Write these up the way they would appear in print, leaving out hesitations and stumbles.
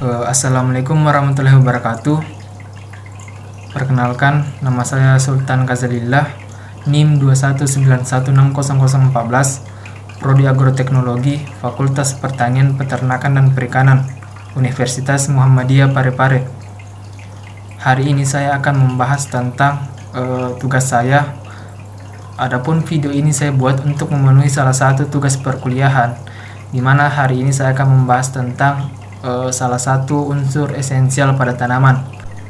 Assalamualaikum warahmatullahi wabarakatuh. Perkenalkan, nama saya Sultan Kazalillah, NIM 219160014, Prodi Agroteknologi, Fakultas Pertanian, Peternakan dan Perikanan, Universitas Muhammadiyah Parepare. Hari ini saya akan membahas tentang tugas saya. Adapun video ini saya buat untuk memenuhi salah satu tugas perkuliahan, di mana hari ini saya akan membahas tentang salah satu unsur esensial pada tanaman.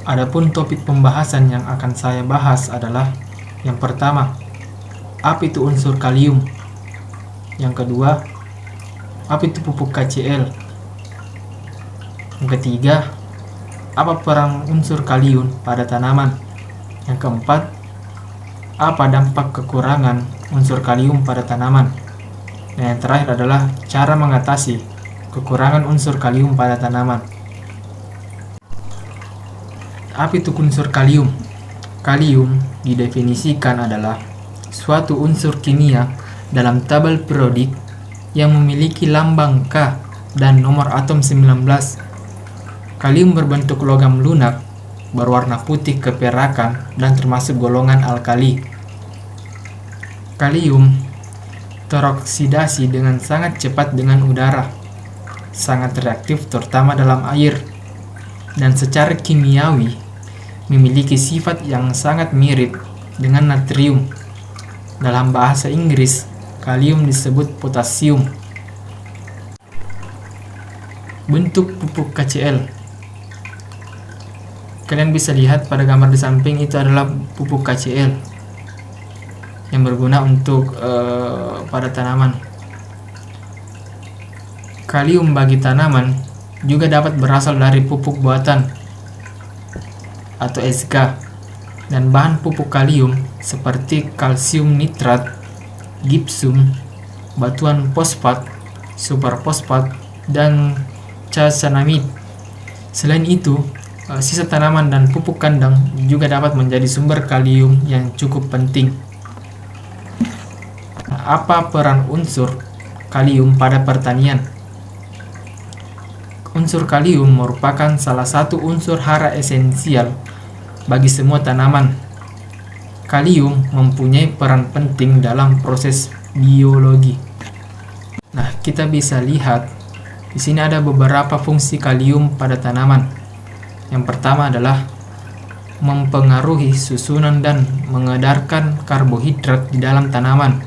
Adapun topik pembahasan yang akan saya bahas adalah yang pertama, apa itu unsur kalium? Yang kedua, apa itu pupuk KCl? Yang ketiga, apa peran unsur kalium pada tanaman? Yang keempat, apa dampak kekurangan unsur kalium pada tanaman? Dan yang terakhir adalah cara mengatasi kekurangan unsur kalium pada tanaman. Apa itu unsur kalium? Kalium didefinisikan adalah suatu unsur kimia dalam tabel periodik yang memiliki lambang K dan nomor atom 19. Kalium berbentuk logam lunak, berwarna putih keperakan, dan termasuk golongan alkali. Kalium teroksidasi dengan sangat cepat dengan udara, sangat reaktif terutama dalam air, dan secara kimiawi memiliki sifat yang sangat mirip dengan natrium. Dalam bahasa Inggris, kalium disebut potasium. Bentuk pupuk KCl. Kalian bisa lihat pada gambar di samping, itu adalah pupuk KCl yang berguna untuk pada tanaman. Kalium bagi tanaman juga dapat berasal dari pupuk buatan atau SK, dan bahan pupuk kalium seperti kalsium nitrat, gipsum, batuan fosfat, superfosfat, dan calciamid. Selain itu, sisa tanaman dan pupuk kandang juga dapat menjadi sumber kalium yang cukup penting. Apa peran unsur kalium pada pertanian? Unsur kalium merupakan salah satu unsur hara esensial bagi semua tanaman. Kalium mempunyai peran penting dalam proses biologi. Nah, kita bisa lihat di sini ada beberapa fungsi kalium pada tanaman. Yang pertama adalah mempengaruhi susunan dan mengedarkan karbohidrat di dalam tanaman,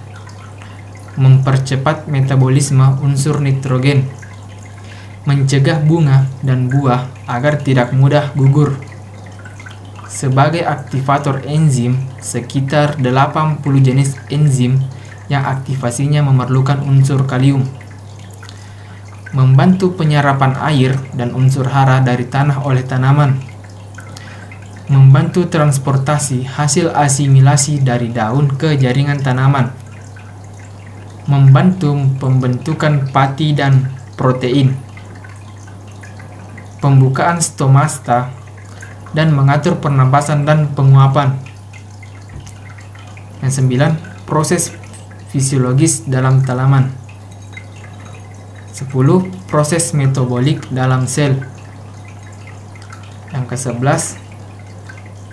mempercepat metabolisme unsur nitrogen, mencegah bunga dan buah agar tidak mudah gugur. Sebagai aktivator enzim, sekitar 80 jenis enzim yang aktivasinya memerlukan unsur kalium. Membantu penyerapan air dan unsur hara dari tanah oleh tanaman. Membantu transportasi hasil asimilasi dari daun ke jaringan tanaman. Membantu pembentukan pati dan protein, pembukaan stomata, dan mengatur pernapasan dan penguapan. Yang 9, proses fisiologis dalam tanaman. 10, proses metabolik dalam sel. Yang ke-11,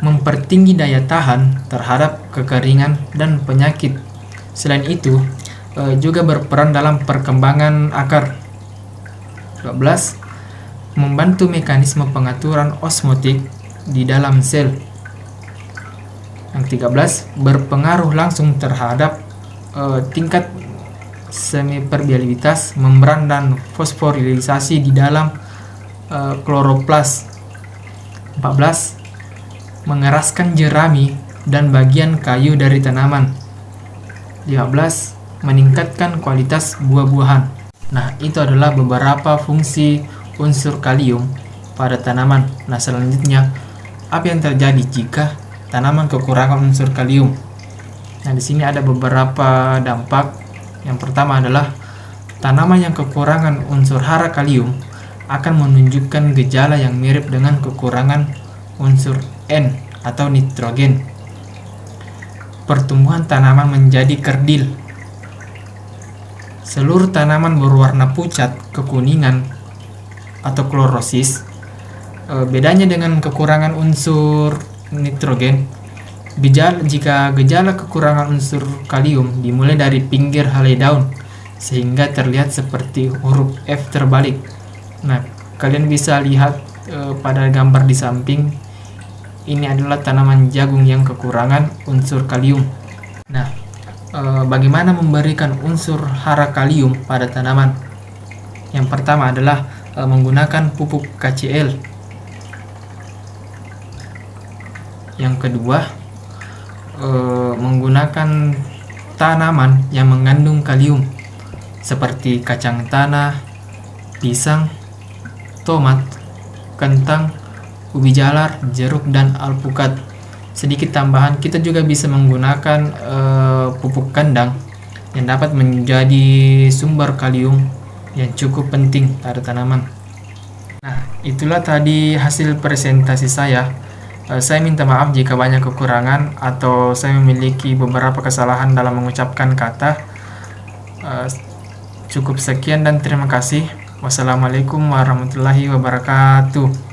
mempertinggi daya tahan terhadap kekeringan dan penyakit. Selain itu, juga berperan dalam perkembangan akar. 12, membantu mekanisme pengaturan osmotik di dalam sel. Yang 13, berpengaruh langsung terhadap tingkat semipermeabilitas membran dan fosforilisasi di dalam kloroplas. 14, mengeraskan jerami dan bagian kayu dari tanaman. 15, meningkatkan kualitas buah-buahan. Nah, itu adalah beberapa fungsi unsur kalium pada tanaman. Nah, selanjutnya, apa yang terjadi jika tanaman kekurangan unsur kalium? Nah, di sini ada beberapa dampak. Yang pertama adalah tanaman yang kekurangan unsur hara kalium akan menunjukkan gejala yang mirip dengan kekurangan unsur N atau nitrogen. Pertumbuhan tanaman menjadi kerdil. Seluruh tanaman berwarna pucat kekuningan atau klorosis. Bedanya dengan kekurangan unsur nitrogen, jika gejala kekurangan unsur kalium dimulai dari pinggir helai daun sehingga terlihat seperti huruf F terbalik. Nah, kalian bisa lihat pada gambar di samping, ini adalah tanaman jagung yang kekurangan unsur kalium. Nah, bagaimana memberikan unsur hara kalium pada tanaman? Yang pertama adalah menggunakan pupuk KCl. Yang kedua, menggunakan tanaman yang mengandung kalium seperti kacang tanah, pisang, tomat, kentang, ubi jalar, jeruk, dan alpukat. Sedikit tambahan, kita juga bisa menggunakan pupuk kandang yang dapat menjadi sumber kalium yang cukup penting pada tanaman. Nah, itulah tadi hasil presentasi saya. Saya minta maaf jika banyak kekurangan atau saya memiliki beberapa kesalahan dalam mengucapkan kata. Cukup sekian dan terima kasih. Wassalamualaikum warahmatullahi wabarakatuh.